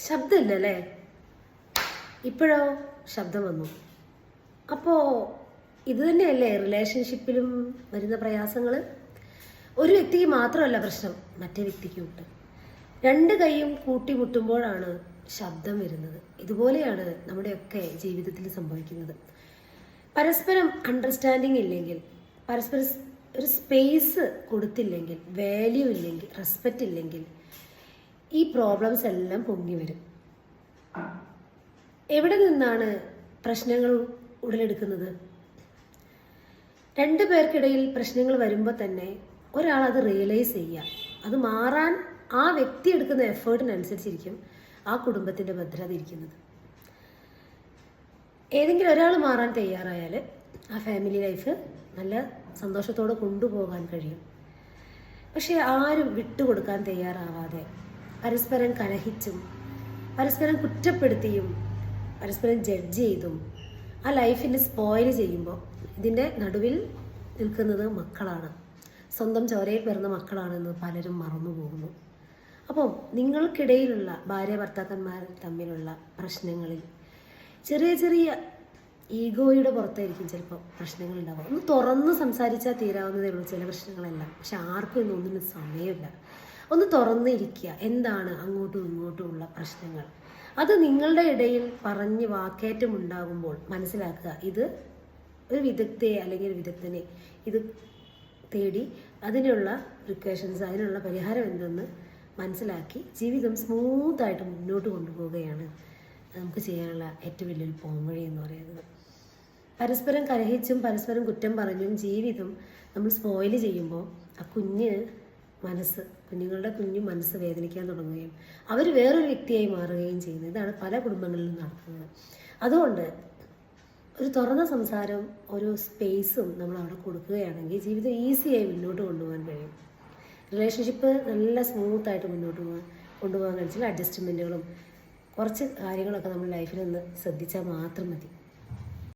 ശബ്ദമില്ലല്ലേ? ഇപ്പോഴോ ശബ്ദം വന്നു. അപ്പോൾ ഇത് തന്നെയല്ലേ റിലേഷൻഷിപ്പിലും വരുന്ന പ്രയാസങ്ങൾ? ഒരു വ്യക്തിക്ക് മാത്രമല്ല പ്രശ്നം, മറ്റേ വ്യക്തിക്കുമുണ്ട്. രണ്ട് കൈയും കൂട്ടിമുട്ടുമ്പോഴാണ് ശബ്ദം വരുന്നത്. ഇതുപോലെയാണ് നമ്മുടെയൊക്കെ ജീവിതത്തിൽ സംഭവിക്കുന്നത്. പരസ്പരം അണ്ടർസ്റ്റാൻഡിങ് ഇല്ലെങ്കിൽ, പരസ്പരം ഒരു സ്പേസ് കൊടുത്തില്ലെങ്കിൽ, വാല്യൂ ഇല്ലെങ്കിൽ, റെസ്പെക്റ്റ് ഇല്ലെങ്കിൽ ഈ പ്രോബ്ലംസ് എല്ലാം പൊങ്ങി വരും. എവിടെ നിന്നാണ് പ്രശ്നങ്ങൾ ഉടലെടുക്കുന്നത്? രണ്ടു പേർക്കിടയിൽ പ്രശ്നങ്ങൾ വരുമ്പോൾ തന്നെ ഒരാൾ അത് റിയലൈസ് ചെയ്യുക. അത് മാറാൻ ആ വ്യക്തി എടുക്കുന്ന എഫേർട്ടിനനുസരിച്ചിരിക്കും ആ കുടുംബത്തിൻ്റെ ഭദ്രത ഇരിക്കുന്നത്. ഏതെങ്കിലും ഒരാൾ മാറാൻ തയ്യാറായാൽ ആ ഫാമിലി ലൈഫ് നല്ല സന്തോഷത്തോടെ കൊണ്ടുപോകാൻ കഴിയും. പക്ഷെ ആരും വിട്ടുകൊടുക്കാൻ തയ്യാറാവാതെ പരസ്പരം കലഹിച്ചും പരസ്പരം കുറ്റപ്പെടുത്തിയും പരസ്പരം ജഡ്ജ് ചെയ്തും ആ ലൈഫിനെ സ്പോയിൽ ചെയ്യുമ്പോൾ ഇതിൻ്റെ നടുവിൽ നിൽക്കുന്നത് മക്കളാണ്. സ്വന്തം ചോരയിൽ പിറന്ന മക്കളാണെന്ന് പലരും മറന്നു പോകുന്നു. അപ്പോൾ നിങ്ങൾക്കിടയിലുള്ള ഭാര്യ ഭർത്താക്കന്മാർ തമ്മിലുള്ള പ്രശ്നങ്ങളിൽ ചെറിയ ചെറിയ ഈഗോയുടെ പുറത്തായിരിക്കും ചിലപ്പോൾ പ്രശ്നങ്ങൾ ഉണ്ടാവുക. ഒന്ന് തുറന്ന് സംസാരിച്ചാൽ തീരാവുന്നതേ ഉള്ളൂ ചില പ്രശ്നങ്ങളെല്ലാം. പക്ഷെ ആർക്കും ഇന്നൊന്നിനും സമയമില്ല. ഒന്ന് തുറന്നിരിക്കുക. എന്താണ് അങ്ങോട്ടും ഇങ്ങോട്ടും ഉള്ള പ്രശ്നങ്ങൾ, അത് നിങ്ങളുടെ ഇടയിൽ പറഞ്ഞ് വാക്കേറ്റം ഉണ്ടാകുമ്പോൾ മനസ്സിലാക്കുക. ഇത് ഒരു വിദഗ്ധയെ അല്ലെങ്കിൽ ഒരു വിദഗ്ധനെ ഇത് തേടി അതിനുള്ള പ്രിക്കോഷൻസ്, അതിനുള്ള പരിഹാരം എന്തെന്ന് മനസ്സിലാക്കി ജീവിതം സ്മൂത്തായിട്ട് മുന്നോട്ട് കൊണ്ടുപോവുകയാണ് നമുക്ക് ചെയ്യാനുള്ള ഏറ്റവും വലിയൊരു പോംവഴി എന്ന് പറയുന്നത്. പരസ്പരം കലഹിച്ചും പരസ്പരം കുറ്റം പറഞ്ഞും ജീവിതം നമ്മൾ സ്പോയിൽ ചെയ്യുമ്പോൾ ആ കുഞ്ഞുങ്ങളുടെ കുഞ്ഞു മനസ്സ് വേദനിക്കാൻ തുടങ്ങുകയും അവർ വേറൊരു വ്യക്തിയായി മാറുകയും ചെയ്യുന്നു. ഇതാണ് പല കുടുംബങ്ങളിലും നടക്കുന്നത്. അതുകൊണ്ട് ഒരു തുറന്ന സംസാരം, ഒരു സ്പേസും നമ്മൾ അവിടെ കൊടുക്കുകയാണെങ്കിൽ ജീവിതം ഈസിയായി മുന്നോട്ട് കൊണ്ടുപോകാൻ കഴിയും. റിലേഷൻഷിപ്പ് നല്ല സ്മൂത്തായിട്ട് മുന്നോട്ട് കൊണ്ടുപോകാൻ കഴിച്ചാൽ അഡ്ജസ്റ്റ്മെൻറ്റുകളും കുറച്ച് കാര്യങ്ങളൊക്കെ നമ്മൾ ലൈഫിൽ നിന്ന് ശ്രദ്ധിച്ചാൽ മാത്രം മതി.